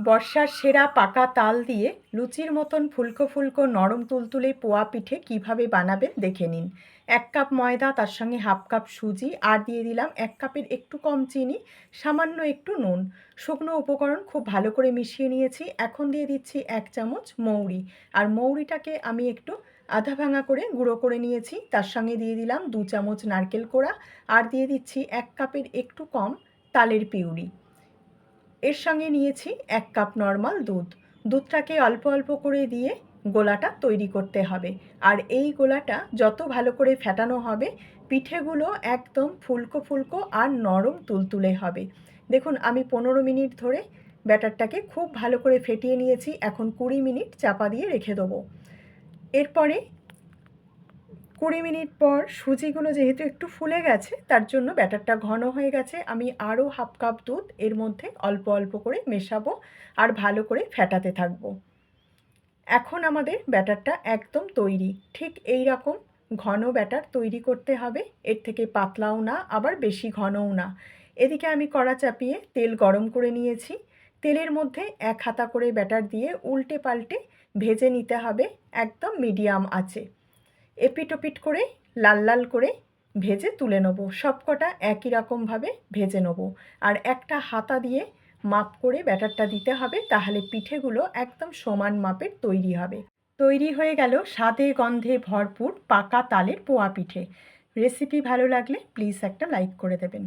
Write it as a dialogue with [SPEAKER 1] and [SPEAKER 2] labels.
[SPEAKER 1] বর্ষার সেরা পাকা তাল দিয়ে লুচির মতন ফুলকো ফুলকো নরম তুলতুলে পোয়া পিঠে কিভাবে বানাবেন দেখে নিন। 1 কাপ ময়দা, তার সঙ্গে 1/2 কাপ সুজি, আর দিয়ে দিলাম 1 কাপের একটু কম চিনি, সামান্য একটু নুন। শুকনো উপকরণ খুব ভালো করে মিশিয়ে নিয়েছি। এখন দিয়ে দিচ্ছি 1 চামচ মৌরি, আর মৌরিটাকে আমি একটু আধা ভাঙা করে গুঁড়ো করে নিয়েছি। তার সঙ্গে দিয়ে দিলাম 2 চামচ নারকেল কোড়া, আর দিয়ে দিচ্ছি 1 কাপের একটু কম তালের পিউরি। এর সঙ্গে নিয়েছি 1 কাপ নর্মাল দুধ। দুধটাকে অল্প অল্প করে দিয়ে গোলাটা তৈরি করতে হবে। আর এই গোলাটা যত ভালো করে ফেটানো হবে, পিঠেগুলো একদম ফুলকো ফুলকো আর নরম তুলতুলে হবে। দেখুন, আমি 15 মিনিট ধরে ব্যাটারটাকে খুব ভালো করে ফেটিয়ে নিয়েছি। এখন 20 মিনিট চাপা দিয়ে রেখে দেবো। এরপরে 20 মিনিট পর সুজিগুলো যেহেতু একটু ফুলে গেছে, তার জন্য ব্যাটারটা ঘন হয়ে গেছে। আমি আরও 1/2 কাপ দুধ এর মধ্যে অল্প অল্প করে মেশাবো আর ভালো করে ফেটাতে থাকবো। এখন আমাদের ব্যাটারটা একদম তৈরি। ঠিক এই রকম ঘন ব্যাটার তৈরি করতে হবে, এর থেকে পাতলাও না আবার বেশি ঘনও না। এদিকে আমি কড়া চাপিয়ে তেল গরম করে নিয়েছি। তেলের মধ্যে 1 হাতা করে ব্যাটার দিয়ে উল্টে পাল্টে ভেজে নিতে হবে একদম মিডিয়াম আঁচে। এপিট ওপিট করে লাল লাল করে ভেজে তুলে নেব। সবকটা একই রকমভাবে ভেজে নেব। আর একটা হাতা দিয়ে মাপ করে ব্যাটারটা দিতে হবে, তাহলে পিঠেগুলো একদম সমান মাপের তৈরি হবে। তৈরি হয়ে গেল স্বাদে গন্ধে ভরপুর পাকা তালের পোয়া পিঠে। রেসিপি ভালো লাগলে প্লিজ একটা লাইক করে দেবেন।